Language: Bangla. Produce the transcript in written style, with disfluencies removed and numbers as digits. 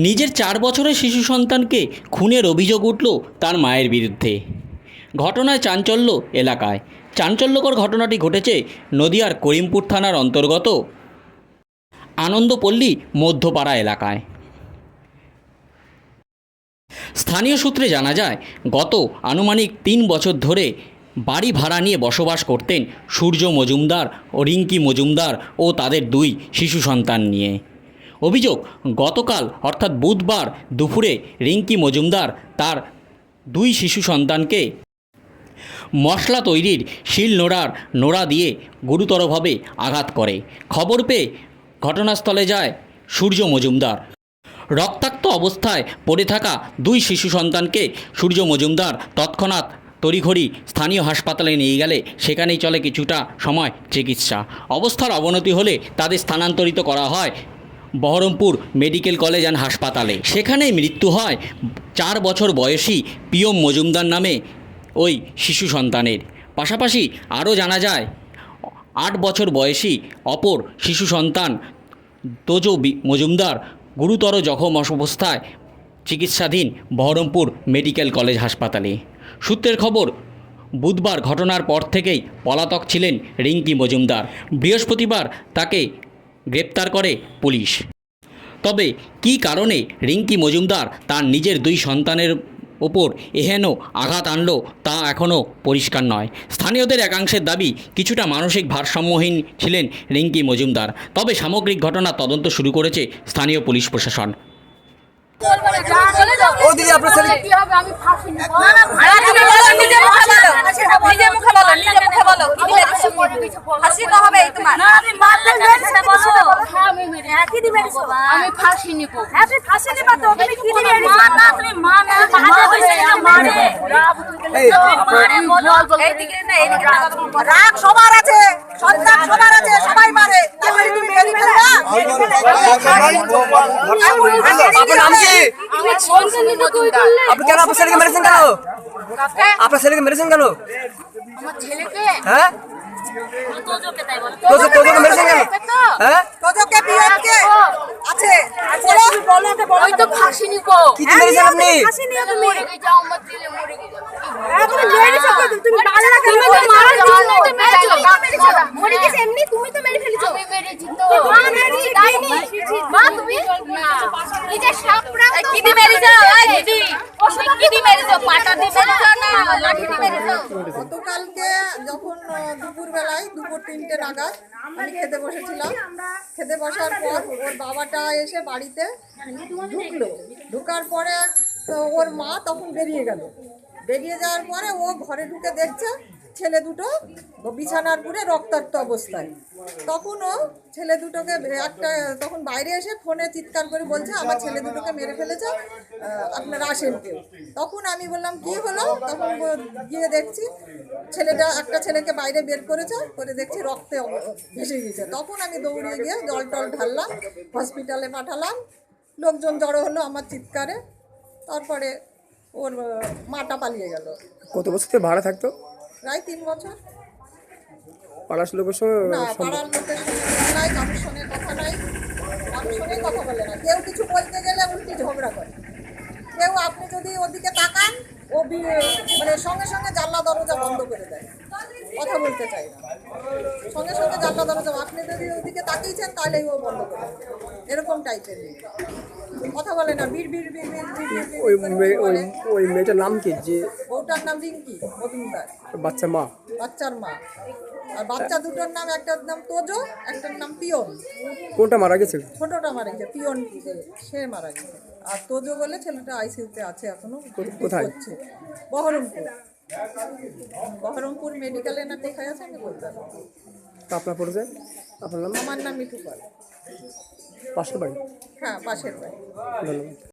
নিজের 4 বছরের শিশু সন্তানকে খুনের অভিযোগ উঠল তার মায়ের বিরুদ্ধে। ঘটনায় চাঞ্চল্য এলাকায়। চাঞ্চল্যকর ঘটনাটি ঘটেছে নদিয়ার করিমপুর থানার অন্তর্গত আনন্দপল্লী মধ্যপাড়া এলাকায়। স্থানীয় সূত্রে জানা যায়, গত আনুমানিক 3 বছর ধরে বাড়ি ভাড়া নিয়ে বসবাস করতেন সূর্য মজুমদার ও রিঙ্কি মজুমদার ও তাদের 2 শিশু সন্তান নিয়ে। অভিযোগ, গতকাল অর্থাৎ বুধবার দুপুরে রিঙ্কি মজুমদার তার 2 শিশু সন্তানকে মশলা তৈরির নোড়া দিয়ে গুরুতরভাবে আঘাত করে। খবর পেয়ে ঘটনাস্থলে যায় সূর্য মজুমদার। রক্তাক্ত অবস্থায় পড়ে থাকা 2 শিশু সন্তানকে সূর্য মজুমদার তৎক্ষণাৎ তড়িঘড়ি স্থানীয় হাসপাতালে নিয়ে গেলে সেখানেই চলে কিছুটা সময় চিকিৎসা। অবস্থার অবনতি হলে তাদের স্থানান্তরিত করা হয় বহরমপুর মেডিকেল কলেজ অ্যান্ড হাসপাতালে। সেখানেই মৃত্যু হয় 4 বছর বয়সী পিয়ম মজুমদার নামে ওই শিশু সন্তানের। পাশাপাশি আরও জানা যায় 8 বছর বয়সী অপর শিশু সন্তান তোজো মজুমদার গুরুতর জখম অবস্থায় চিকিৎসাধীন বহরমপুর মেডিকেল কলেজ হাসপাতালে। সূত্রের খবর, বুধবার ঘটনার পর থেকেই পলাতক ছিলেন রিঙ্কি মজুমদার। বৃহস্পতিবার তাকে গ্রেপ্তার করে পুলিশ। তবে কী কারণে রিঙ্কি মজুমদার তার নিজের 2 সন্তানের ওপর এহেন আঘাত আনল তা এখনও পরিষ্কার নয়। স্থানীয়দের একাংশের দাবি, কিছুটা মানসিক ভারসাম্যহীন ছিলেন রিঙ্কি মজুমদার। তবে সামগ্রিক ঘটনা তদন্ত শুরু করেছে স্থানীয় পুলিশ প্রশাসন। সবার আছে, সন্তান সবার আছে, সবাই মারে। আপনি কেন আপনার ছেলেকে মেরেছেন কেন? আপনার ছেলেকে মেরেছেন কেন? হ্যাঁ, তোজোকে মেরেছেন কেন? হ্যাঁ, তোজোকে পিয়নকে আছে, ওই তো ফাঁসি নিকো। কি মেরেছেন আপনি? ফাঁসি নিয়ে তুমি মরে গেছো, আমার ছেলে মরে গেছে। তুমি মেরেছো, তুমি পালা না কেন? তুমি তো মারার জন্য তো মেরেছো। মরে গেছে এমনি, তুমি তো মেরে ফেলেছো। আমি মেরেছি তো। মা মেরেছি, দাইনি। মা তুমি এই যে সাপরা কি দি মেরেছো? এই দিদি কি দি মেরেছো? পাটা দি মেরেছো না লাঠি দি মেরেছো? গতকালকে যখন দুপুরবেলায় 2:03 নাগাদ আমি খেতে বসেছিলাম, খেতে বসার পর ওর বাবাটা এসে বাড়িতে ঢুকার পরে তো ওর মা তখন বেরিয়ে যাওয়ার পরে ও ঘরে ঢুকে দেখছে ছেলে দুটো বিছানার পুরে রক্তাক্ত অবস্থায়। তখন ও ছেলে দুটোকে তখন বাইরে এসে ফোনে চিৎকার করে বলছে, আমার ছেলে দুটোকে মেরে ফেলেছে, আপনারা আসেন কেউ। তখন আমি বললাম কি হলো? তখন গিয়ে দেখছি একটা ছেলেকে বাইরে বের করে দেখছি রক্তে ভেসে গেছে। তখন আমি দৌড়িয়ে গিয়ে জল টল ঢাললাম, হসপিটালে পাঠালাম। লোকজন জড়ো হলো আমার চিৎকারে। তারপরে ওর মাটা পালিয়ে গেল। কত বছর থেকে ভাড়া থাকতো? প্রায় 3 বছর। পাড়ার লোকের সঙ্গে না, পাড়ার লোকের সঙ্গে নাই, কারোর সঙ্গে কথা নাই, কারোর সঙ্গে কথা বলে না। কেউ কিছু বলতে গেলে উল্টি ঝগড়া করে। কেউ আপনি যদি ওদিকে তাকান, ও মানে সঙ্গে সঙ্গে জানলা দরজা বন্ধ করে দেয়, কথা বলতে চায় না। সঙ্গে সঙ্গে জানলা দরজা, আপনি যদি ওদিকে তাকিয়েছেন তাহলেই ও বন্ধ করে দেয়। এরকম টাইপের কথা বলে না, বিড় বিড় বিড় বিড় বিড় বিড় বিড় করে। ওই মেয়েটার নাম কি? যে ওটার নাম রিঙ্কি মজুমদার, বাচ্চা মা, বাচ্চার মা। আর বাচ্চা দুটোর নাম, একটার নাম তোজো, একটার নাম পিয়ন। কোনটা মারা গেছে? ছোটটা মারা গেছে, পিয়ন সে মারা গেছে। আর তোজো বলে ছেলেটা আইসিইউতে আছে এখনো। কোথায়? বহরমপুর মেডিকেলে না কোথায় আছে আমি বলতে পারবো। আপনার পরিচয়? আপনার নাম? আমার নাম মিঠু পাল। পাশের বাড়ি? হ্যাঁ, পাশের বাড়ি। ধন্যবাদ।